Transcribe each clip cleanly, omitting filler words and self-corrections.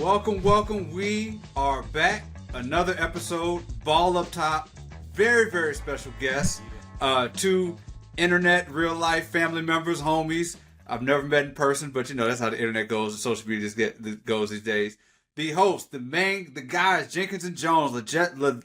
Welcome. We are back. Another episode. Ball up top. Very, very special guests. Two internet, real life family members, homies. I've never met in person, but you know that's how the internet goes. And social media goes these days. The host, the guys, Jenkins and Jonez,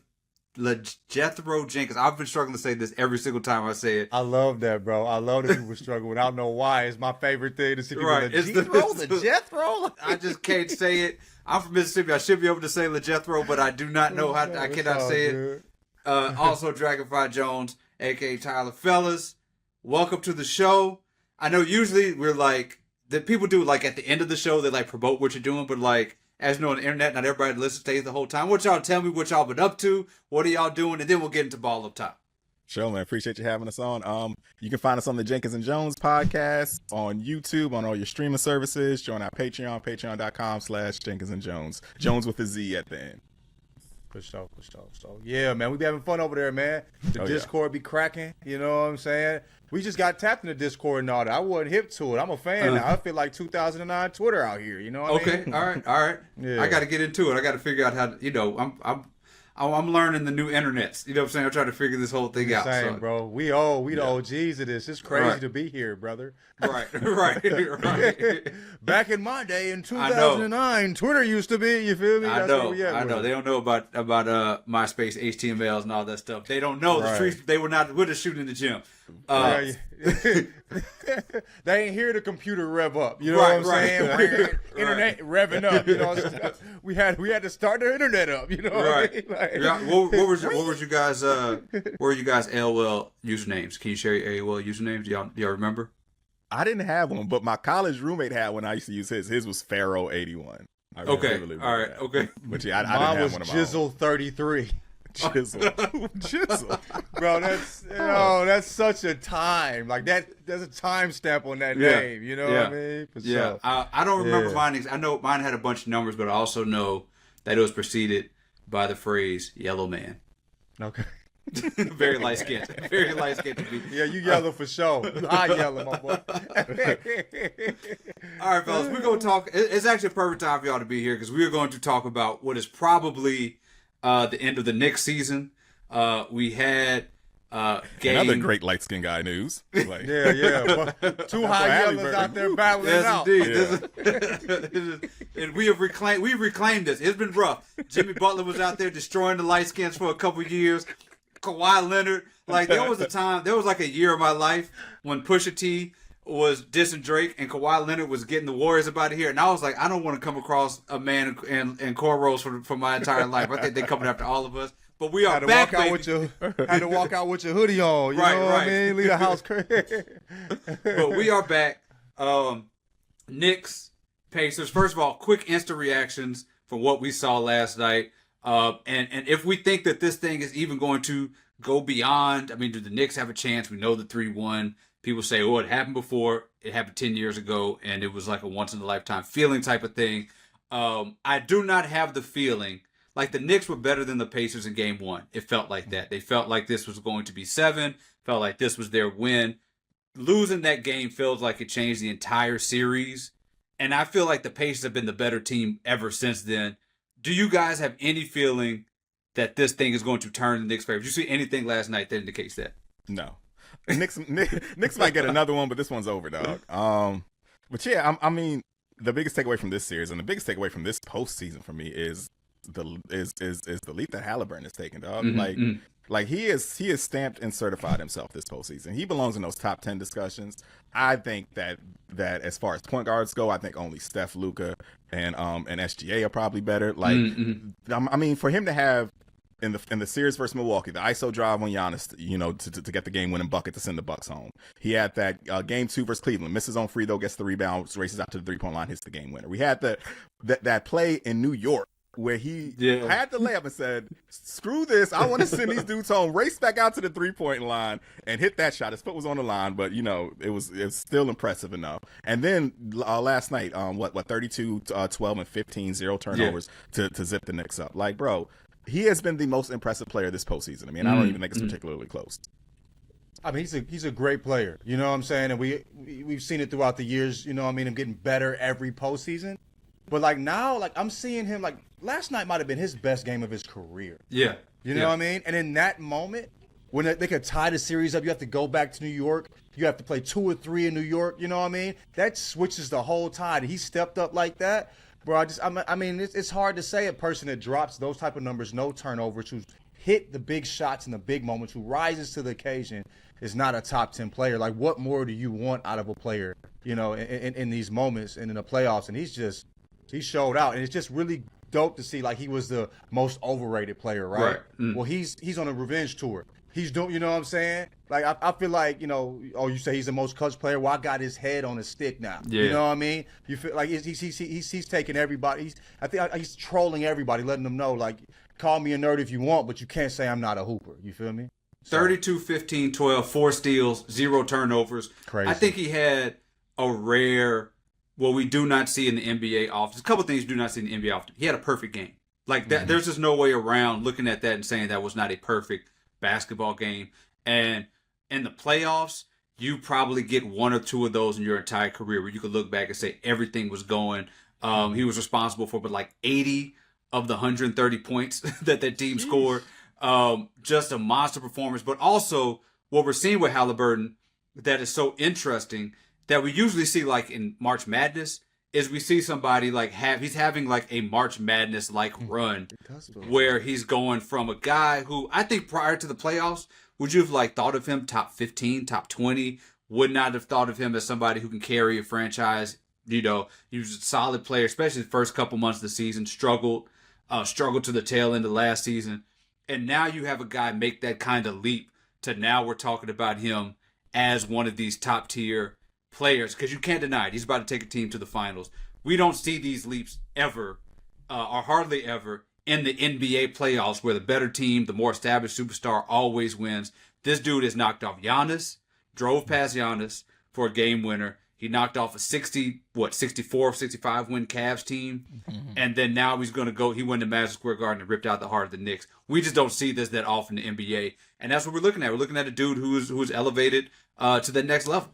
LaJethro Jenkins. I've been struggling to say this every single time I say it. I love that, bro. I love that people struggle with. I don't know why. It's my favorite thing to see people. Right. LaJethro. I just can't say it. I'm from Mississippi. I should be able to say LaJethro, but I do not know how. I cannot say it. Also, Dragonfly Jones, aka Tyler. Fellas, welcome to the show. I know usually we're like that. People do like at the end of the show they like promote what you're doing, but like as you know on the internet, not everybody listens stays the whole time. What y'all tell me? What y'all been up to? What are y'all doing? And then we'll get into ball up top. Sure, man. Appreciate you having us on. You can find us on the Jenkins and Jonez podcast, on YouTube, on all your streaming services. Join our Patreon, patreon.com/Jenkins and Jonez. Jones with a Z at the end. For sure. So, yeah, man, we be having fun over there, man. The Discord be cracking, you know what I'm saying? We just got tapped in the Discord and all that. I wasn't hip to it. I'm a fan now. I feel like 2009 Twitter out here, you know what I mean? All right. Yeah. I got to get into it. I got to figure out how to, you know, I'm learning the new internets. You know what I'm saying? I'm trying to figure this whole thing out. Same, bro. We the OGs of this. It's crazy to be here, brother. Right. Back in my day in 2009, Twitter used to be, you feel me? I know. They don't know about MySpace, HTMLs and all that stuff. They don't know the streets. We're just shooting in the gym. They ain't hear the computer rev up. You know what I'm saying? Internet revving up. You know, we had to start the internet up. You know what I mean? Like, what was you guys? What were you guys AOL usernames? Can you share your AOL usernames? Do y'all remember? I didn't have one, but my college roommate had one. I used to use his. His was Pharaoh81. Okay. All right. Okay. But yeah, I didn't have one of my own. Jizzle33. Jizzle. Bro, that's such a time. Like there's a time stamp on that name. You know what I mean? For sure. I don't remember mine. I know mine had a bunch of numbers, but I also know that it was preceded by the phrase "yellow man." Okay. Very light skinned. Very light skinned to be. Yeah, you yellow for sure. You high yellow, my boy. All right, fellas, we're gonna talk. It's actually a perfect time for y'all to be here because we're going to talk about what is probably the end of the Knicks season. We had game. Another great light skinned guy news. Like, yeah. Two high yellows out there battling out. Indeed. And we've reclaimed this. It's been rough. Jimmy Butler was out there destroying the light skins for a couple years. Kawhi Leonard, like there was like a year of my life when Pusha T was dissing Drake and Kawhi Leonard was getting the Warriors about to here, and I was like, I don't want to come across a man in cornrows for my entire life. I think they're coming after all of us. But we are back, baby. Had to walk out with your hoodie on. You know what I mean? Leave the house crazy. But we are back. Knicks, Pacers. First of all, quick instant reactions from what we saw last night. And if we think that this thing is even going to go beyond, I mean, do the Knicks have a chance? We know the 3-1. People say, oh, it happened before. It happened 10 years ago, and it was like a once-in-a-lifetime feeling type of thing. I do not have the feeling like the Knicks were better than the Pacers in Game 1. It felt like that. They felt like this was going to be 7, felt like this was their win. Losing that game feels like it changed the entire series, and I feel like the Pacers have been the better team ever since then. Do you guys have any feeling that this thing is going to turn the Knicks' favor? Did you see anything last night that indicates that? No. Knicks might get another one, but this one's over, dog. But yeah, I mean, the biggest takeaway from this series and the biggest takeaway from this postseason for me is the leap that Haliburton has taken, dog. Like he is stamped and certified himself this postseason. He belongs in those top 10 discussions. I think that as far as point guards go, I think only Steph, Luka, and SGA are probably better. Like, I mean, for him to have in the series versus Milwaukee, the ISO drive on Giannis, you know, to get the game-winning bucket to send the Bucks home. He had that Game 2 versus Cleveland, misses on free throw, gets the rebound, races out to the three-point line, hits the game winner. We had that play in New York where he had the layup and said, screw this, I want to send these dudes home, race back out to the three-point line and hit that shot. His foot was on the line, but, you know, it was still impressive enough. And then last night, 32, 12, and 15, 0 turnovers to zip the Knicks up. Like, bro, he has been the most impressive player this postseason. I mean, I don't even think it's particularly close. I mean, he's a great player. You know what I'm saying? And we've seen it throughout the years, you know what I mean, him getting better every postseason. But like now, like I'm seeing him like last night might have been his best game of his career. Yeah. You know what I mean? And in that moment, when they could tie the series up, you have to go back to New York. You have to play 2 or 3 in New York. You know what I mean? That switches the whole tide. He stepped up like that. Bro, I mean, it's hard to say a person that drops those type of numbers, no turnovers, who's hit the big shots in the big moments, who rises to the occasion, is not a top 10 player. Like, what more do you want out of a player, you know, in these moments and in the playoffs? And he showed out. And it's just really dope to see, like, he was the most overrated player, right? Well, he's on a revenge tour. He's doing, you know what I'm saying? Like, I feel like, you know, you say he's the most clutch player. Well, I got his head on a stick now. Yeah. You know what I mean? You feel like he's taking everybody. I think he's trolling everybody, letting them know, like, call me a nerd if you want, but you can't say I'm not a hooper. You feel me? 32, 15, 12, 4 steals, 0 turnovers. Crazy. I think he had a rare, what we do not see in the NBA often. A couple things you do not see in the NBA often. He had a perfect game. Like, that. There's just no way around looking at that and saying that was not a perfect basketball game. And in the playoffs, you probably get 1 or 2 of those in your entire career where you could look back and say everything was going. He was responsible for, but like 80 of the 130 points that team scored. Just a monster performance. But also what we're seeing with Haliburton that is so interesting that we usually see like in March Madness is we see somebody like he's having like a March Madness like run where he's going from a guy who I think prior to the playoffs, would you have like thought of him top 15, top 20? Would not have thought of him as somebody who can carry a franchise. You know, he was a solid player, especially the first couple months of the season, struggled to the tail end of last season. And now you have a guy make that kind of leap to now we're talking about him as one of these top tier players, because you can't deny it. He's about to take a team to the finals. We don't see these leaps ever, or hardly ever, in the NBA playoffs where the better team, the more established superstar always wins. This dude has knocked off Giannis, drove past Giannis for a game winner. He knocked off a 64, 65 win Cavs team. Mm-hmm. And then now he's going to go, he went to Madison Square Garden and ripped out the heart of the Knicks. We just don't see this that often in the NBA. And that's what we're looking at. We're looking at a dude who's elevated to the next level.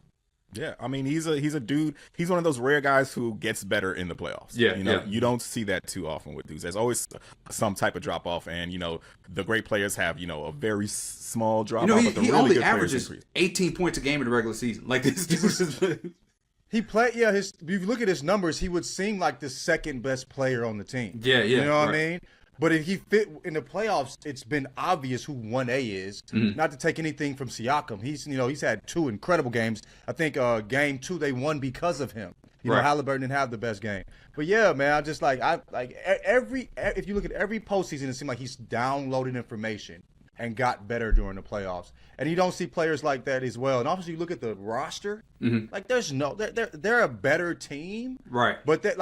Yeah, I mean, he's a dude. He's one of those rare guys who gets better in the playoffs. Yeah, you know, you don't see that too often with dudes. There's always some type of drop off, and you know, the great players have a very small drop off. But the he really only good averages players 18 points a game in the regular season. Like this dude. He played, if you look at his numbers, he would seem like the second best player on the team. Yeah. You know what I mean? But if he fit in the playoffs, it's been obvious who 1A is. Mm-hmm. Not to take anything from Siakam. He's had 2 incredible games. I think game 2 they won because of him. You know, Haliburton didn't have the best game. But yeah, man, I just if you look at every postseason, it seemed like he's downloaded information and got better during the playoffs. And you don't see players like that as well. And obviously, you look at the roster, like they're a better team, right? But that,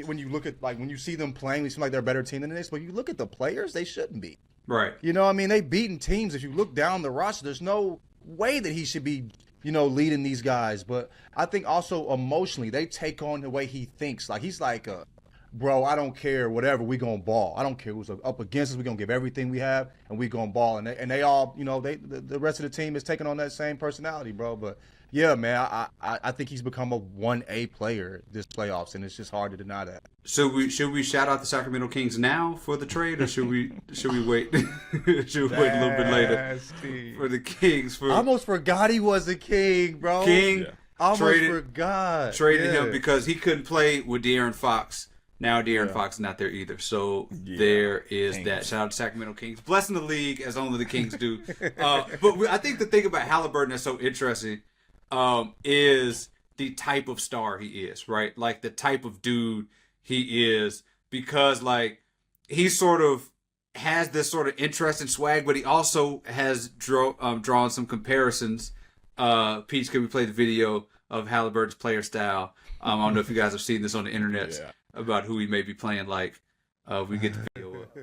when you look at when you see them playing, they seem like they're a better team than the Knicks. But you look at the players, they shouldn't be, right? You know, what I mean, they've beaten teams. If you look down the roster, there's no way that he should be, leading these guys. But I think also emotionally, they take on the way he thinks. Like he's like bro, I don't care, whatever, we gonna ball. I don't care who's up against us. We gonna give everything we have, and we gonna ball. And they all, the rest of the team is taking on that same personality, bro. But yeah, man, I think he's become a 1A player this playoffs, and it's just hard to deny that. So should we shout out the Sacramento Kings now for the trade, or should we wait? Should we wait a little bit later for the Kings? I almost forgot he was a King, bro. King, almost forgot. Traded him because he couldn't play with De'Aaron Fox. Now De'Aaron Fox is not there either. So there is Kings. That. Shout out to Sacramento Kings. Blessing the league as only the Kings do. But I think the thing about Haliburton that's so interesting is the type of star he is, right? Like the type of dude he is, because like he sort of has this sort of interest and swag, but he also has drawn some comparisons. Peach, can we play the video of Haliburton's player style? I don't know if you guys have seen this on the internet. Yeah. About who he may be playing like. We get the video up.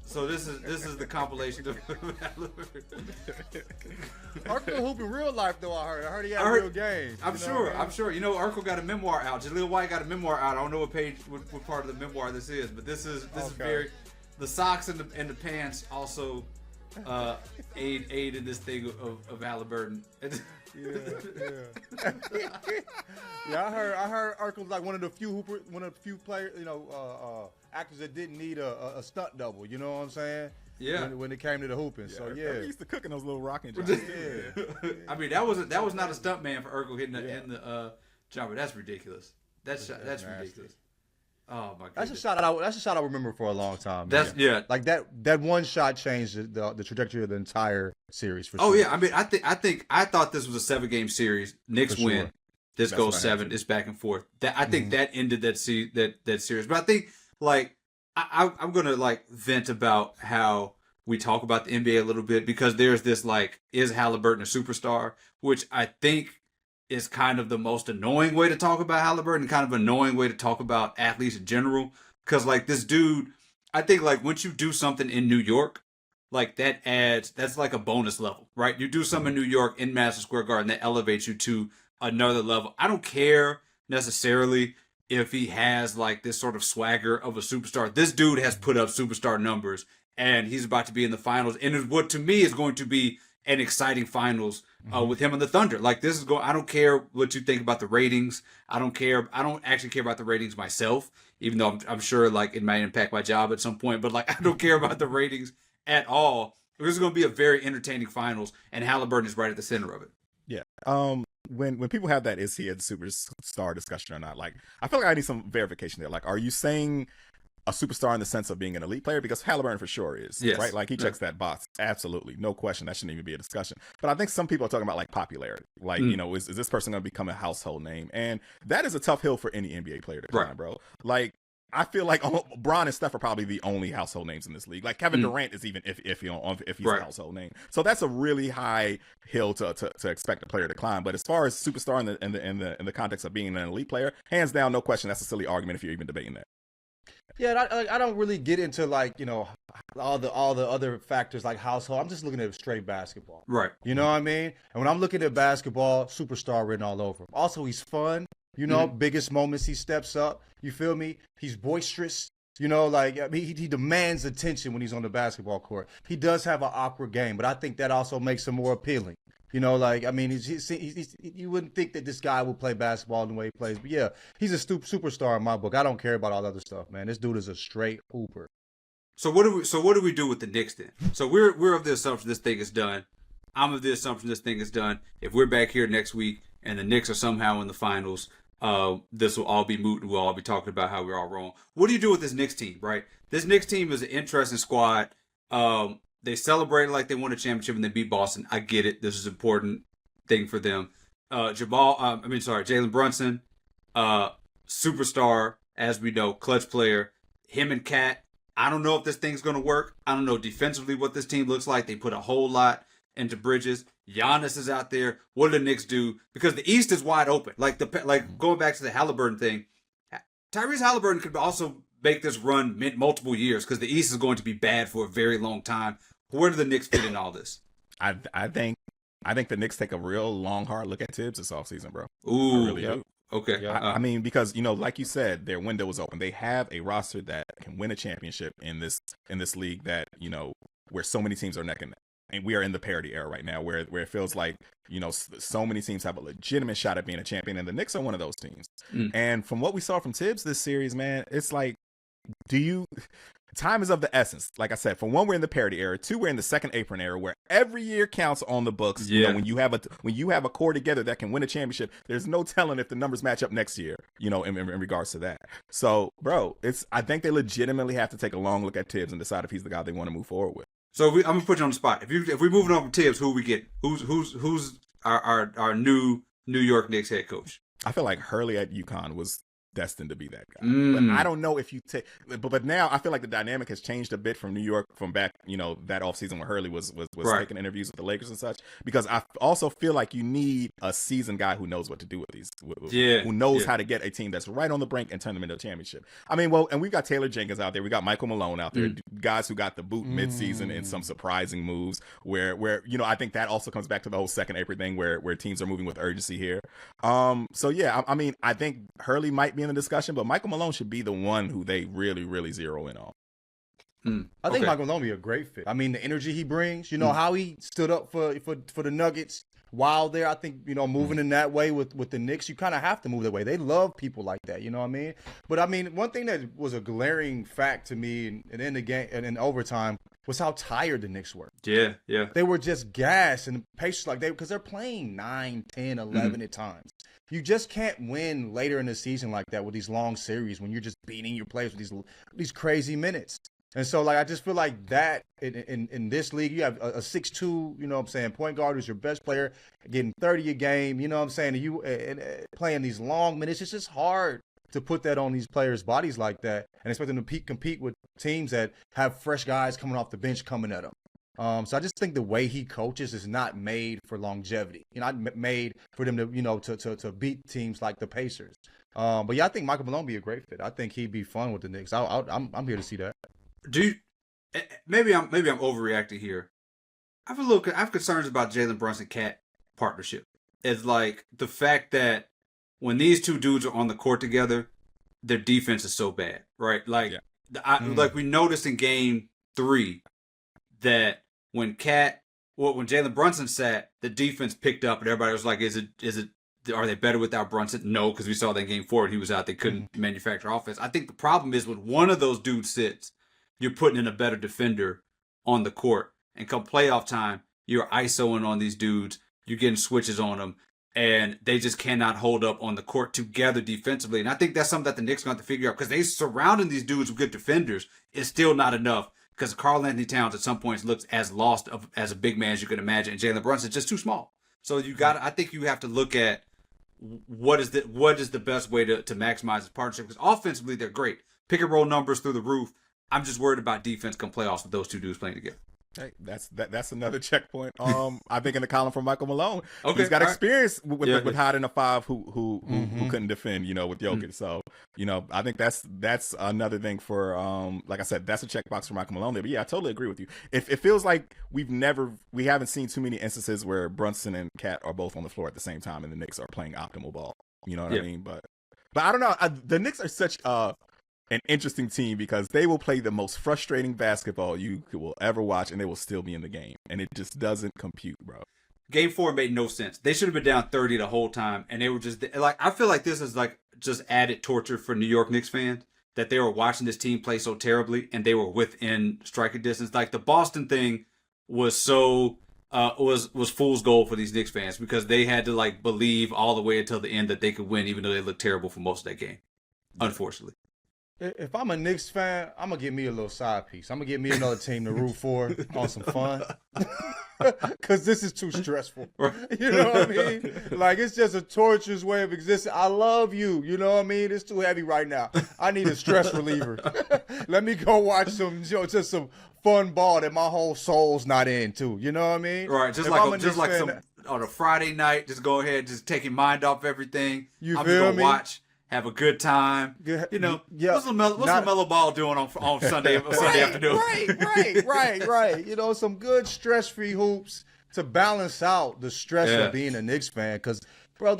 So this is the compilation of Urkel hoop in real life though. I heard he had real games. I'm sure. Urkel got a memoir out. Jaleel White got a memoir out. I don't know what part of the memoir this is, but this is very. The socks and the pants also aid in this thing of Haliburton. Yeah, I heard Urkel's like one of the few players, actors that didn't need a stunt double. You know what I'm saying? Yeah. When it came to the hooping, so yeah. We used to cook in those little rocking jobs. I mean, that was not a stunt man for Urkel hitting in the jumper. That's ridiculous. That's ridiculous. Oh my god. That's a shot I remember for a long time. That's Like that one shot changed the trajectory of the entire series for sure. Oh yeah, I mean, I thought this was a 7-game series. Knicks win. Sure. This goes 7. It's back and forth. I think that ended that series. But I think like I'm gonna like vent about how we talk about the NBA a little bit, because there's this like, is Haliburton a superstar, which I think is kind of the most annoying way to talk about Haliburton, kind of annoying way to talk about athletes in general. Because like this dude, I think like once you do something in New York, like that's like a bonus level, right? You do something in New York in Madison Square Garden that elevates you to another level. I don't care necessarily if he has like this sort of swagger of a superstar. This dude has put up superstar numbers, and he's about to be in the finals. And what to me is going to be an exciting finals with him and the Thunder. Like this is going. I don't care what you think about the ratings. I don't care. I don't actually care about the ratings myself, even though I'm sure like it might impact my job at some point. But like I don't care about the ratings at all. This is going to be a very entertaining finals, and Haliburton is right at the center of it. Yeah. When people have that is he a superstar discussion or not, like I feel like I need some verification there. Like, are you saying a superstar in the sense of being an elite player? Because Haliburton for sure is, right? Like he checks that box. Absolutely. No question. That shouldn't even be a discussion. But I think some people are talking about like popularity. Like, is this person going to become a household name? And that is a tough hill for any NBA player to climb, bro. Like, I feel like Bron and Steph are probably the only household names in this league. Like Kevin Durant is even if he's a household name. So that's a really high hill to expect a player to climb. But as far as superstar in the context of being an elite player, hands down, no question, that's a silly argument if you're even debating that. Yeah, I don't really get into like all the other factors like household. I'm just looking at straight basketball. Right. You know what I mean? And when I'm looking at basketball, superstar written all over him. Also, he's fun. Biggest moments he steps up. You feel me? He's boisterous. Like I mean, he demands attention when he's on the basketball court. He does have an awkward game, but I think that also makes him more appealing. Like I mean, you wouldn't think that this guy would play basketball the way he plays, but yeah, he's a superstar in my book. I don't care about all the other stuff, man. This dude is a straight hooper. So what do we do with the Knicks then? So we're of the assumption this thing is done. I'm of the assumption this thing is done. If we're back here next week and the Knicks are somehow in the finals, this will all be moot and we'll all be talking about how we're all wrong. What do you do with this Knicks team, right? This Knicks team is an interesting squad. They celebrated like they won a championship and they beat Boston. I get it. This is an important thing for them. Jalen Brunson, superstar, as we know, clutch player. Him and Cat. I don't know if this thing's going to work. I don't know defensively what this team looks like. They put a whole lot into Bridges. Giannis is out there. What do the Knicks do? Because the East is wide open. Like going back to the Haliburton thing, Tyrese Haliburton could also make this run multiple years because the East is going to be bad for a very long time. Where do the Knicks fit in all this? I think the Knicks take a real long, hard look at Tibbs this offseason, bro. Ooh, I really do. Okay. I mean, because like you said, their window is open. They have a roster that can win a championship in this league that where so many teams are neck and neck. And we are in the parity era right now, where it feels like so many teams have a legitimate shot at being a champion, and the Knicks are one of those teams. And from what we saw from Tibbs this series, man, it's like, time is of the essence. Like I said, for one, we're in the parity era. Two, we're in the second apron era, where every year counts on the books. Yeah. When you have a core together that can win a championship, there's no telling if the numbers match up next year. In regards to that. So, bro, I think they legitimately have to take a long look at Tibbs and decide if he's the guy they want to move forward with. So I'm gonna put you on the spot. If we moving on from Tibbs, who we get? Who's our new New York Knicks head coach? I feel like Hurley at UConn was destined to be that guy. But I don't know if you take, but now I feel like the dynamic has changed a bit from New York from back, that offseason when Hurley was right. taking interviews with the Lakers and such, because I also feel like you need a seasoned guy who knows what to do with these, who knows how to get a team that's right on the brink and turn them into a championship. I mean, and we've got Taylor Jenkins out there. We got Michael Malone out there, guys who got the boot midseason in some surprising moves where, I think that also comes back to the whole second April thing where teams are moving with urgency here. So yeah, I mean, I think Hurley might be in the discussion, but Michael Malone should be the one who they really, really zero in on. I think Okay. Michael Malone be a great fit. I mean, the energy he brings, how he stood up for the Nuggets while there. I think, moving in that way with the Knicks, you kind of have to move that way. They love people like that, you know what I mean? But I mean, one thing that was a glaring fact to me and in the game and in overtime was how tired the Knicks were. Yeah. They were just gassed and Pacers because they're playing 9, 10, 11 at times. You just can't win later in the season like that with these long series when you're just beating your players with these crazy minutes. And so, I just feel like that in this league, you have a 6'2", point guard who's your best player, getting 30 a game, and playing these long minutes. It's just hard to put that on these players' bodies like that and expect them to compete with teams that have fresh guys coming off the bench coming at them. So I just think the way he coaches is not made for longevity. Not made for them to to beat teams like the Pacers. But yeah, I think Michael Malone would be a great fit. I think he'd be fun with the Knicks. I'm here to see that. Maybe I'm overreacting here. I have concerns about Jalen Brunson Cat partnership. It's like the fact that when these two dudes are on the court together, their defense is so bad, right? Like like we noticed in Game 3 that when Jalen Brunson sat, the defense picked up and everybody was like, are they better without Brunson? No, because we saw that in Game 4 he was out. They couldn't manufacture offense. I think the problem is when one of those dudes sits, you're putting in a better defender on the court. And come playoff time, you're ISOing on these dudes. You're getting switches on them. And they just cannot hold up on the court together defensively. And I think that's something that the Knicks are going to have to figure out because they surrounding these dudes with good defenders is still not enough because Karl Anthony Towns at some points looks as lost as a big man as you can imagine. And Jalen Brunson's just too small. So I think you have to look at what is the best way to maximize this partnership because offensively they're great. Pick and roll numbers through the roof. I'm just worried about defense come playoffs with those two dudes playing together. Hey, that's another checkpoint. I think in the column from Michael Malone, okay, he's got experience with hiding a five who couldn't defend, with Jokic. So I think that's another thing for like I said, that's a checkbox for Michael Malone there. But yeah, I totally agree with you. It feels like we haven't seen too many instances where Brunson and Cat are both on the floor at the same time, and the Knicks are playing optimal ball. You know what I mean? But I don't know. The Knicks are such an interesting team because they will play the most frustrating basketball you will ever watch and they will still be in the game. And it just doesn't compute, bro. Game 4 made no sense. They should have been down 30 the whole time. And they were just I feel like this is just added torture for New York Knicks fans that they were watching this team play so terribly and they were within striking distance. Like the Boston thing was so was fool's gold for these Knicks fans because they had to believe all the way until the end that they could win even though they looked terrible for most of that game. Unfortunately. If I'm a Knicks fan, I'm going to get me a little side piece. I'm going to get me another team to root for on some fun. Because this is too stressful. You know what I mean? It's just a torturous way of existing. I love you. You know what I mean? It's too heavy right now. I need a stress reliever. Let me go watch some fun ball that my whole soul's not into. You know what I mean? Right. Just on a Friday night, just go ahead, just take your mind off everything. You I'm feel just gonna me? Watch. Have a good time. What's LaMelo Ball doing on Sunday afternoon? Right. Some good stress-free hoops to balance out the stress of being a Knicks fan. Because, bro,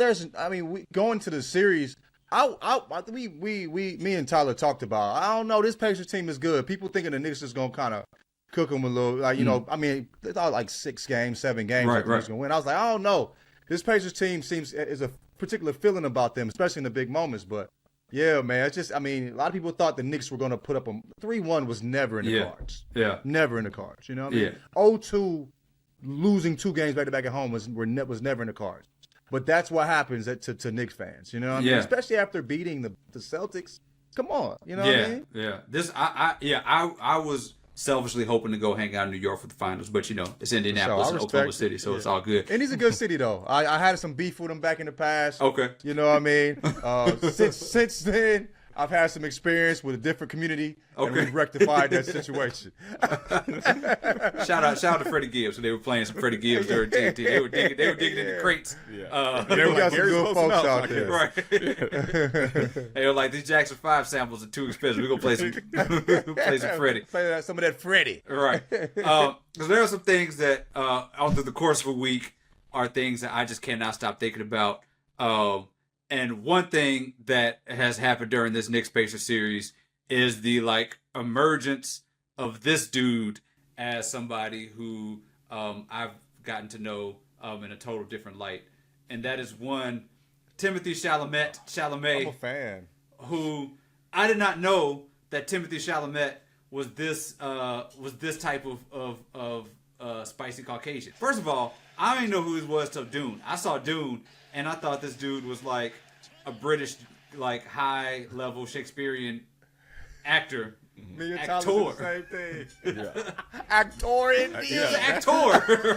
going to the series, me and Tyler talked about, I don't know, this Pacers team is good. People thinking the Knicks is going to kind of cook them a little. They thought 6 games, 7 games. Right. The Knicks going to win. I was like, I don't know. This Pacers team is a particular feeling about them, especially in the big moments. But yeah, man, it's just a lot of people thought the Knicks were going to put up a 3-1 was never in the cards. Yeah, never in the cards. You know what I mean? 0-2 losing 2 games back to back at home was never in the cards. But that's what happens to Knicks fans. You know what I mean? Especially after beating the Celtics. Come on, you know what I mean? Yeah. I was selfishly hoping to go hang out in New York for the finals, but it's Indianapolis and Oklahoma City, so it's all good. And he's a good city though. I had some beef with him back in the past. Okay. You know what I mean? Since then, I've had some experience with a different community, and we've rectified that situation. Shout out to Freddie Gibbs. So they were playing some Freddie Gibbs during TNT. They were digging in the crates. Yeah. They got some good folks out there. Right. They were like, these Jackson 5 samples are too expensive. We're going to play some Freddie. Play some of that Freddie. Right. Because there are some things that, all through the course of a week, are things that I just cannot stop thinking about. And one thing that has happened during this Knicks Pacers series is the emergence of this dude as somebody who I've gotten to know in a total different light, and that is one Timothée Chalamet. I'm a fan. Who I did not know that Timothée Chalamet was this type of spicy Caucasian. First of all, I didn't know who he was till Dune. I saw Dune, and I thought this dude was like a British, like high level Shakespearean actor. Me and Actor. Tyler said the same thing. Yeah. Actor indeed. He was an actor.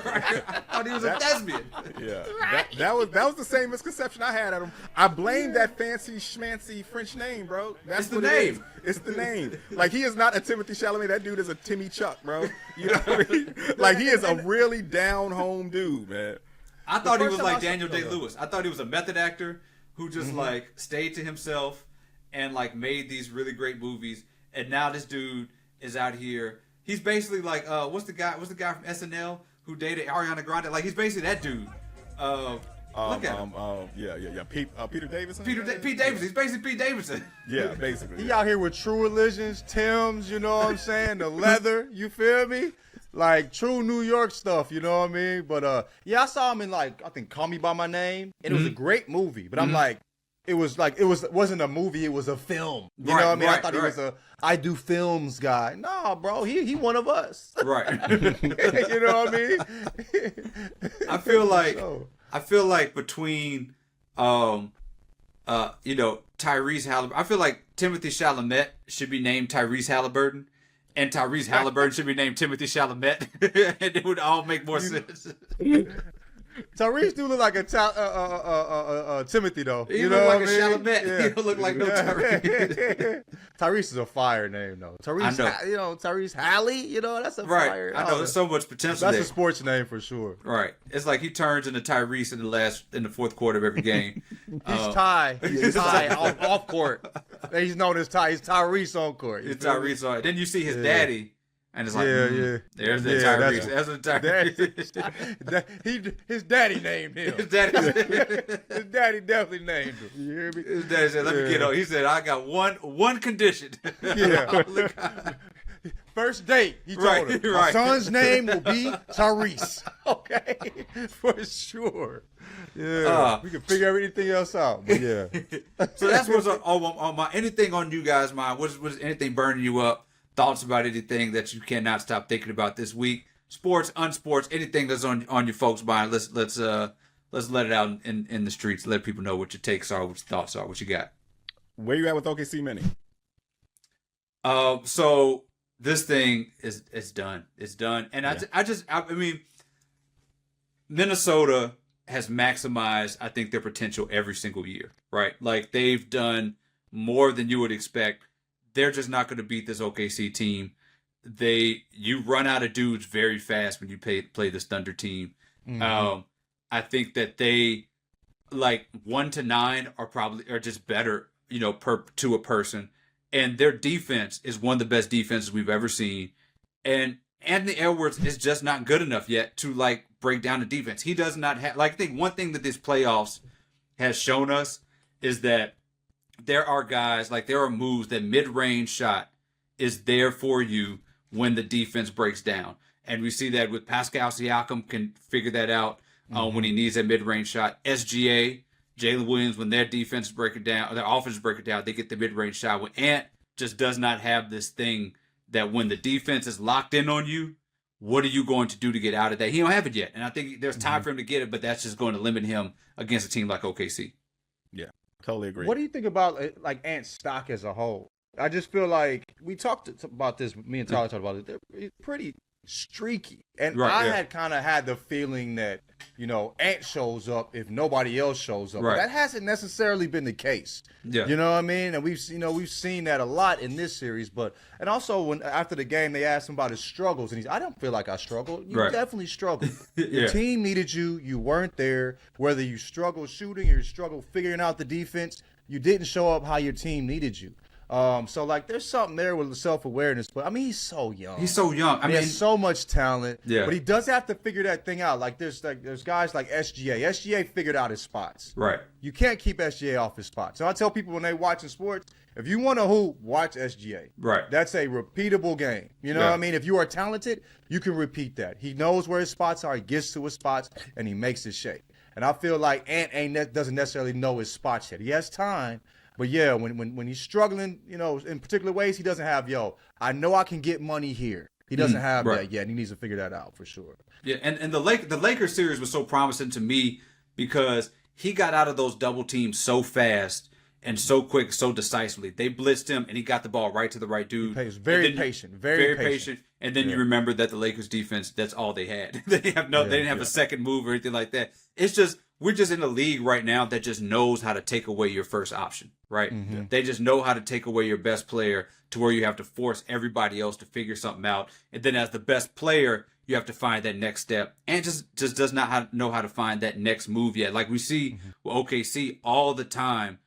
I thought he was a thespian. Yeah, that was the same misconception I had of him. I blame that fancy schmancy French name, bro. That's It's the what name. It is. It's the name. Like, he is not a Timothée Chalamet. That dude is a Timmy Chuck, bro. You know what I mean? Like, he is a really down home dude, man. I thought he was first like time I Daniel saw- Day-Lewis. I thought he was a method actor who just like stayed to himself and like made these really great movies. And now this dude is out here. He's basically like what's the guy from SNL who dated Ariana Grande? Like, he's basically that dude. Look at him. Yeah. Peter Davidson. Pete Davidson. He's basically Pete Davidson. Yeah, basically. He Yeah. out here with True Religions, Tim's, you know what I'm saying? The leather, you feel me? Like true New York stuff, you know what I mean? But yeah, I saw him in like, I think Call Me by My Name. And it was a great movie. But I'm like, it wasn't a movie, it was a film. You know what I mean? I thought he was I do films guy. No, bro, he one of us. Right. You know what I mean? I feel like So- between Tyrese Haliburton, I feel like Timothée Chalamet should be named Tyrese Haliburton, and Tyrese Haliburton should be named Timothée Chalamet, and it would all make more sense. Tyrese do look like a Timothy though. He you look know like what a I mean? Chalamet. Yeah. He don't look like no Tyrese. Tyrese is a fire name though. Tyrese, I know. Tyrese Halley, that's a Right. fire. I know there's so much potential That's there. a sports name for sure. Right. It's like he turns into Tyrese in the fourth quarter of every game. He's Ty. He's Ty off court. He's known as Ty. He's Tyrese on court. You It's feel me? Tyrese. Then you see his daddy, and it's like, Yeah. there's the Yeah, Tyrese. That's the Tyrese. His daddy named him. His daddy. His daddy definitely named him. You hear me? His daddy said, "Let me get on." He said, "I got one condition." Yeah. First date, he told Right, him, my right. son's name will be Tyrese. Okay, for sure. Yeah, we can figure everything else out. But yeah, So that's what's on my anything on you guys' mind. What's anything burning you up? Thoughts about anything that you cannot stop thinking about this week? Sports, unsports, anything that's on your folks' mind. Let's let it out in the streets. Let people know what your takes are, what your thoughts are, what you got. Where you at with OKC Mini? So this thing is done. It's done. And I mean, Minnesota has maximized, I think, their potential every single year, right? Like, they've done more than you would expect. They're just not going to beat this OKC team. You run out of dudes very fast when you play this Thunder team. Mm-hmm. I think that they, like, 1 to 9 are just better, to a person. And their defense is one of the best defenses we've ever seen. And Anthony Edwards is just not good enough yet to, like, break down the defense. He does not have, like, I think one thing that this playoffs has shown us is that there are guys, like, there are moves that mid-range shot is there for you when the defense breaks down. And we see that with Pascal Siakam can figure that out when he needs that mid-range shot. SGA, Jalen Williams, when their defense is breaking down, or their offense is breaking down, they get the mid-range shot. When Ant just does not have this thing that when the defense is locked in on you, what are you going to do to get out of that? He don't have it yet. And I think there's time for him to get it, but that's just going to limit him against a team like OKC. Yeah, totally agree. what do you think about like Ant's stock as a whole? I just feel like we talked about this. Me and Tyler talked about it. They're pretty streaky, and Right, I yeah. had kind of had the feeling that Ant shows up if nobody else shows up. Right. But that hasn't necessarily been the case. Yeah. You know what I mean? And we've seen that a lot in this series. And also when after the game they asked him about his struggles, and I don't feel like I struggled. You Right. definitely struggled. Yeah. Your team needed you. You weren't there. Whether you struggled shooting or you struggled figuring out the defense, you didn't show up how your team needed you. So like there's something there with the self-awareness, but I mean he's so young. He's so young. I mean, he has so much talent. Yeah. But he does have to figure that thing out. Like there's guys like SGA. SGA figured out his spots. Right. You can't keep SGA off his spots. So I tell people when they watching sports, if you want to hoop, watch SGA. Right. That's a repeatable game. You know what I mean? If you are talented, you can repeat that. He knows where his spots are. He gets to his spots and he makes his shape. And I feel like Ant doesn't necessarily know his spots yet. He has time. But yeah, when he's struggling, you know, in particular ways, he doesn't have, I know I can get money here. He doesn't have that yet, and he needs to figure that out for sure. Yeah, and the Lakers series was so promising to me because he got out of those double teams so fast and so quick, so decisively. They blitzed him, and he got the ball right to the right dude. He was very patient. And then you remember that the Lakers defense, that's all they had. They didn't have a second move or anything like that. It's just we're just in a league right now that just knows how to take away your first option, right? Mm-hmm. They just know how to take away your best player to where you have to force everybody else to figure something out. And then as the best player, you have to find that next step. And just does not know how to find that next move yet. Like we see with OKC all the time,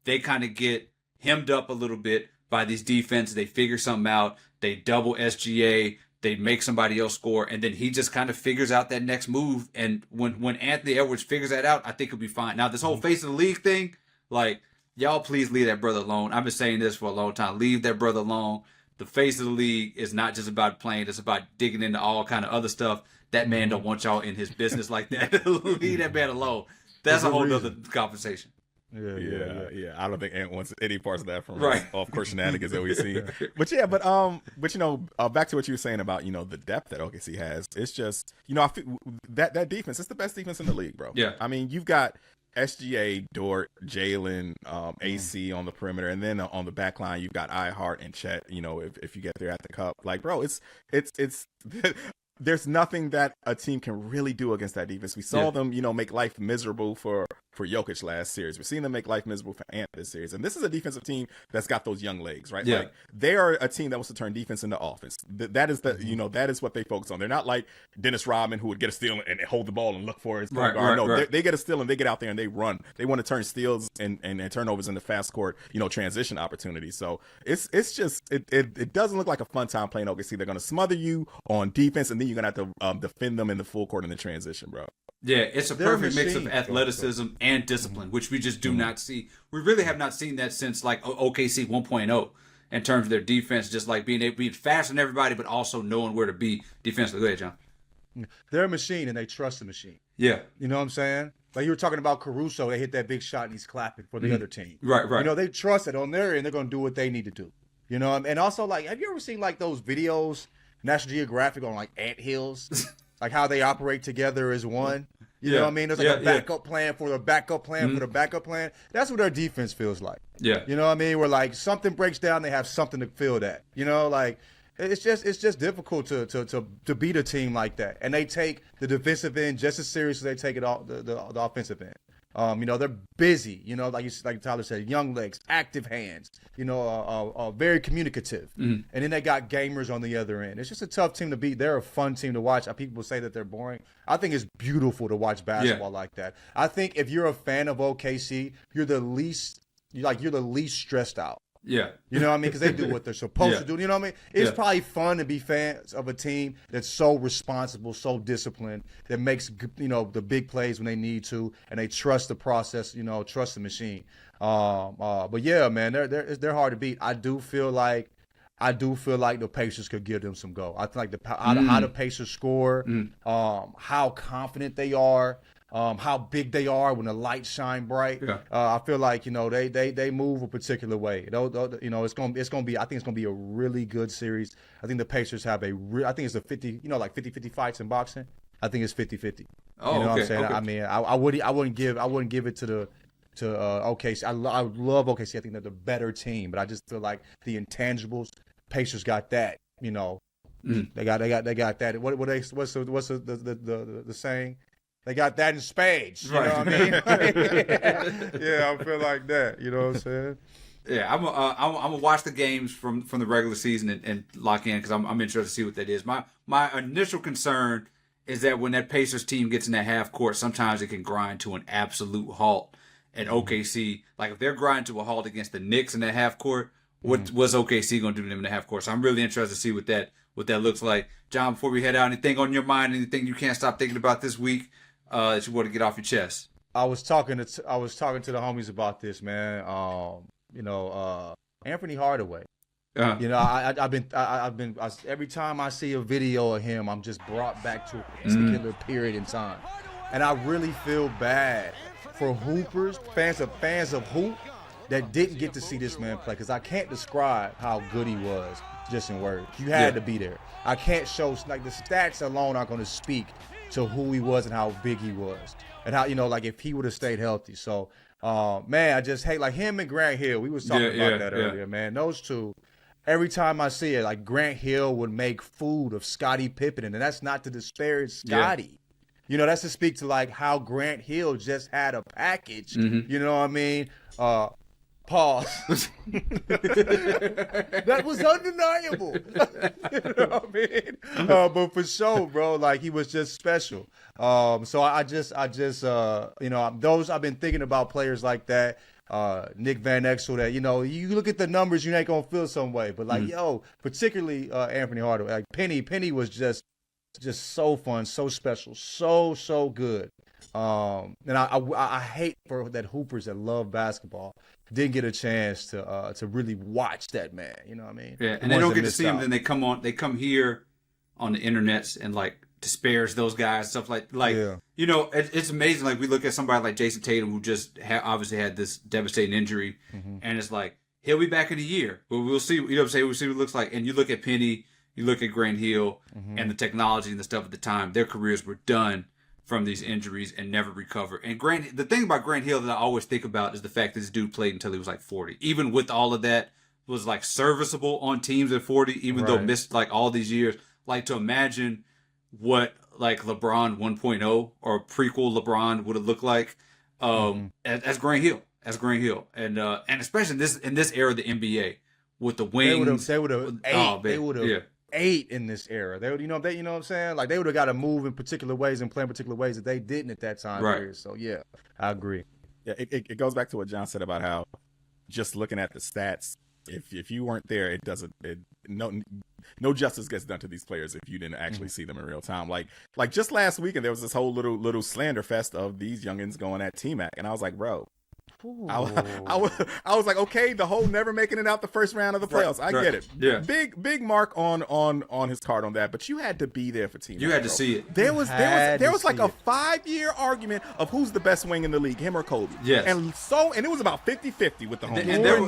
they kind of get hemmed up a little bit by these defenses. They figure something out. They double SGA. They make somebody else score, and then he just kind of figures out that next move. And when Anthony Edwards figures that out, I think he'll be fine. Now, this whole face of the league thing, like, y'all please leave that brother alone. I've been saying this for a long time. Leave that brother alone. The face of the league is not just about playing. It's about digging into all kind of other stuff. That man don't want y'all in his business like that. Leave that man alone. That's a whole other conversation. Yeah. I don't think Ant wants any parts of that from off-course shenanigans that we see. But back to what you were saying about the depth that OKC has. It's just I feel that defense. It's the best defense in the league, bro. Yeah. I mean, you've got SGA, Dort, Jalen, AC on the perimeter, and then on the back line you've got iHeart and Chet. If you get there at the cup, like, bro, it's. There's nothing that a team can really do against that defense. We saw them, make life miserable for Jokic last series. We're seeing them make life miserable for Ant this series. And this is a defensive team that's got those young legs, right? Yeah. Like, they are a team that wants to turn defense into offense. That is that is what they focus on. They're not like Dennis Rodman, who would get a steal and hold the ball and look for his point guard. No, they get a steal and they get out there and they run. They want to turn steals and turnovers into fast court, transition opportunities. So it doesn't look like a fun time playing OKC. They're going to smother you on defense, and then you're going to have to defend them in the full court in the transition, bro. Yeah, it's a perfect mix of athleticism and discipline, which we just do not see. We really have not seen that since like OKC 1.0 in terms of their defense, just like being faster than everybody, but also knowing where to be defensively. Go ahead, John. They're a machine, and they trust the machine. Yeah. You know what I'm saying? Like you were talking about Caruso, they hit that big shot and he's clapping for the other team. Right. They trust it on their end. They're going to do what they need to do. And also, like, have you ever seen like those videos, National Geographic, on like anthills, like how they operate together as one? You know what I mean? There's like a backup plan for the backup plan for the backup plan. That's what our defense feels like. Yeah. You know what I mean? Where like something breaks down, they have something to fill that. Like it's just difficult to beat a team like that. And they take the defensive end just as serious as they take it all the offensive end. They're busy, like Tyler said, young legs, active hands, very communicative. And then they got gamers on the other end. It's just a tough team to beat. They're a fun team to watch. People say that they're boring. I think it's beautiful to watch basketball like that. I think if you're a fan of OKC, you're the least stressed out. Yeah. You know what I mean? Because they do what they're supposed to do. You know what I mean? It's probably fun to be fans of a team that's so responsible, so disciplined, that makes, the big plays when they need to, and they trust the process, trust the machine. But yeah, man, they're hard to beat. I do feel like the Pacers could give them some go. I think how the Pacers score, how confident they are, how big they are when the lights shine bright. Yeah. I feel like they move a particular way. It's gonna be. I think it's gonna be a really good series. I think the Pacers have I think it's a 50. Like 50-50 fights in boxing. I think it's 50-50. Oh, what I'm saying? Okay. I mean, I wouldn't give it to OKC. I love OKC. I think they're the better team, but I just feel like the intangibles. Pacers got that. They got that. What's the saying? They got that in spades. You know what I mean? Yeah, I feel like that. You know what I'm saying? Yeah, I'm gonna watch the games from the regular season and lock in because I'm interested to see what that is. My initial concern is that when that Pacers team gets in that half court, sometimes it can grind to an absolute halt. And OKC, like if they're grinding to a halt against the Knicks in that half court, what's OKC going to do to them in the half court. So I'm really interested to see what that looks like. John, before we head out, anything on your mind, anything you can't stop thinking about this week that you want to get off your chest? I was talking to the homies about this, man. Anthony Hardaway. I've been every time I see a video of him, I'm just brought back to a particular period in time, and I really feel bad for hoopers, fans of hoop that didn't get to see this man play, because I can't describe how good he was just in words. You had to be there. I can't show, like, the stats alone aren't going to speak to who he was and how big he was, and how, like, if he would have stayed healthy. So, man, I just hate, like, him and Grant Hill. We was talking about that earlier, man. Those two, every time I see it, like, Grant Hill would make food of Scottie Pippen, and that's not to disparage Scottie. That's to speak to, like, how Grant Hill just had a package. You know what I mean? Pause. That was undeniable. You know what I mean? But for sure, bro, like, he was just special. So I just those, I've been thinking about players like that. Nick Van Exel, that, you look at the numbers, you ain't gonna feel some way. But, like, particularly Anthony Hardaway, like Penny was just so fun, so special, so good. And I hate for that hoopers that love basketball didn't get a chance to really watch that man. You know what I mean? Yeah, and they don't get to see him. Then they come here on the internets and, like, disparage those guys, stuff like it's amazing. Like, we look at somebody like Jason Tatum, who just obviously had this devastating injury, and it's like, he'll be back in a year, but we'll see. You know what I'm saying? We'll see what it looks like. And you look at Penny, you look at Grant Hill, and the technology and the stuff at the time, their careers were done from these injuries and never recover. And the thing about Grant Hill that I always think about is the fact that this dude played until he was like 40. Even with all of that, was, like, serviceable on teams at 40, even though missed, like, all these years. Like, to imagine what, like, LeBron 1.0 or prequel LeBron would have looked like as Grant Hill. And especially in this era of the NBA with the wings. They would have ate in this era. They would, you know what I'm saying? Like, they would have got to move in particular ways and play in particular ways that they didn't at that time period. So yeah, I agree. Yeah, it goes back to what John said about how just looking at the stats, if you weren't there, no justice gets done to these players if you didn't actually see them in real time. Like just last weekend, there was this whole little slander fest of these youngins going at T-Mac, and I was like, bro. I was like, okay, the whole never making it out the first round of the playoffs. I get it. Yeah. Big mark on his card on that. But you had to be there for Team. You had to see it. There was like a 5-year argument of who's the best wing in the league, him or Kobe. Yes. And it was about 50-50 with the home. During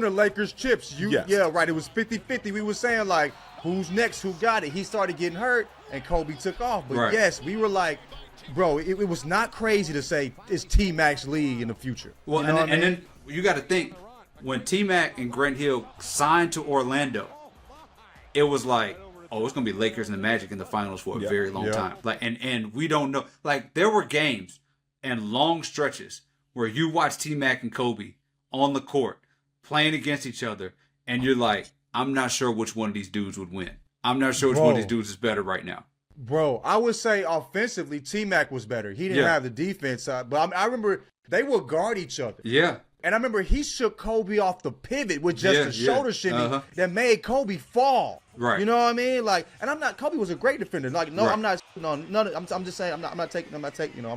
the Lakers chips, yeah, right. It was 50-50. We were saying, like, who's next, who got it. He started getting hurt and Kobe took off. But yes, we were like, bro, it was not crazy to say it's T-Mac's league in the future. Well, then you got to think, when T-Mac and Grant Hill signed to Orlando, it was like, oh, it's going to be Lakers and the Magic in the finals for a very long time. Like, and we don't know. Like, there were games and long stretches where you watch T-Mac and Kobe on the court playing against each other, and you're like, I'm not sure which one of these dudes would win. I'm not sure which one of these dudes is better right now. Bro, I would say offensively, T-Mac was better. He didn't have the defense side, but I remember they would guard each other. Yeah. And I remember he shook Kobe off the pivot with just a shoulder shimmy that made Kobe fall. Right. You know what I mean? Like, and Kobe was a great defender. Like, no, I'm not on none. I'm just saying I'm not taking. I'm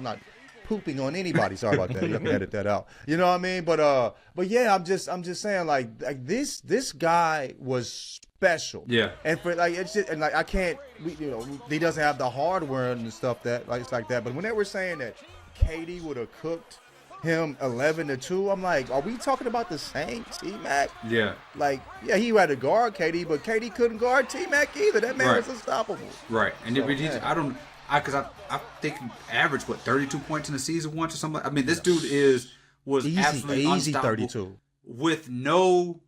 not pooping on anybody. Sorry about that. You have to edit that out. You know what I mean? But yeah, I'm just saying, like this guy was special. Yeah. And for, like, it's just, and, like, I can't, he doesn't have the hardware and stuff that, like, it's like that. But when they were saying that KD would have cooked him 11-2, I'm like, are we talking about the same T-Mac? Yeah. Like, yeah, he had to guard KD, but KD couldn't guard T-Mac either. That man was unstoppable. Right. And so, I think he averaged 32 points in the season once or something. I mean, this dude was absolutely unstoppable. 32. With no,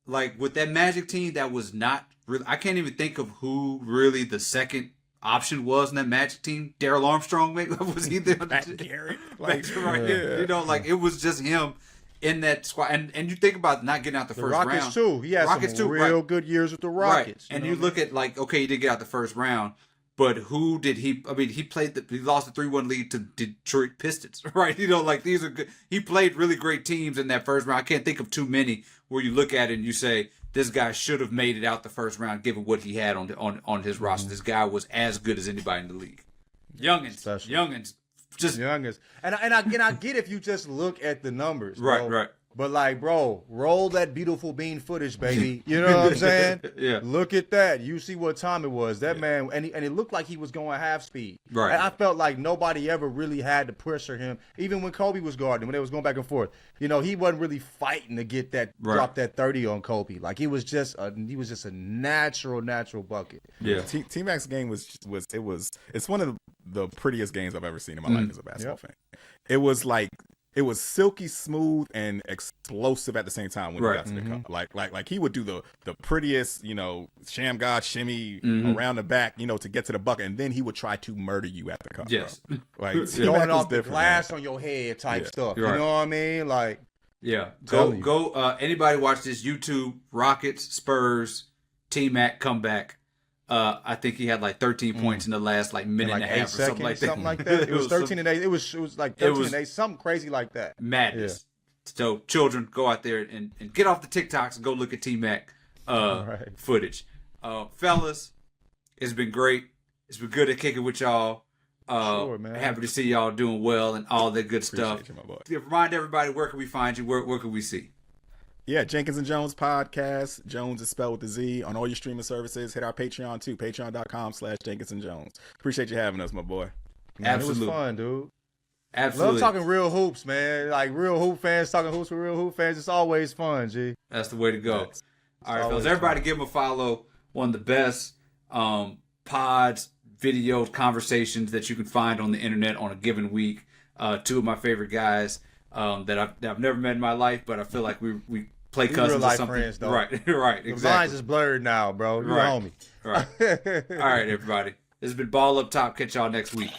like, with that Magic team that was not really, I can't even think of who really the second option was in that Magic team. Darryl Armstrong, maybe, was he there? Matt Garrett. Like, like, it was just him in that squad. And you think about not getting out the first round. Rockets too. He had some real good years with the Rockets. Right. And you look at, like, okay, he did get out the first round, But who did he? I mean, he lost the 3-1 lead to Detroit Pistons, right? You know, like these are good. He played really great teams in that first round. I can't think of too many where you look at it and you say this guy should have made it out the first round given what he had on his roster. This guy was as good as anybody in the league. Youngins, just youngins. And I get if you just look at the numbers, bro. right. But like, bro, roll that beautiful bean footage, baby. You know what I'm saying? Yeah. Look at that. You see what time it was. That man, and it looked like he was going half speed. Right. And I felt like nobody ever really had to pressure him, even when Kobe was guarding, when they was going back and forth. You know, he wasn't really fighting to get that drop that 30 on Kobe. Like he was just a natural bucket. Yeah. T-Mac's game it's one of the prettiest games I've ever seen in my life as a basketball fan. It was silky smooth and explosive at the same time when he got to the cup. Like he would do the prettiest, you know, sham god shimmy around the back, you know, to get to the bucket, and then he would try to murder you at the cup. Yes. Bro. Like going off the glass on your head type stuff. You know what I mean? Like go anybody watch this YouTube Rockets, Spurs, T-Mac comeback. I think he had like 13 points in the last minute and a half or something like that. Something like that. It was 13 and 8. It was like 13 and 8, something crazy like that. Madness. Yeah. So children, go out there and get off the TikToks and go look at T-Mac footage. Fellas, it's been great. It's been good to kick it with y'all. Sure, man. Happy to see y'all doing well and all that good stuff. You, my boy. Remind everybody, where can we find you? Where can we see? Yeah, Jenkins and Jonez podcast. Jones is spelled with a Z on all your streaming services. Hit our Patreon too, patreon.com/Jenkins and Jonez. Appreciate you having us, my boy. Man, absolutely. It was fun, dude. Absolutely. Love talking real hoops, man. Like real hoop fans talking hoops with real hoop fans. It's always fun, G. That's the way to go. All right, fellas. Everybody give him a follow. One of the best pods, video conversations that you can find on the internet on a given week. Two of my favorite guys that I've never met in my life, but I feel like we play cousins real life or something. Friends, though. Right, exactly. The lines is blurred now, bro. You're a homie. Right. All right, everybody. This has been Ball Up Top. Catch y'all next week.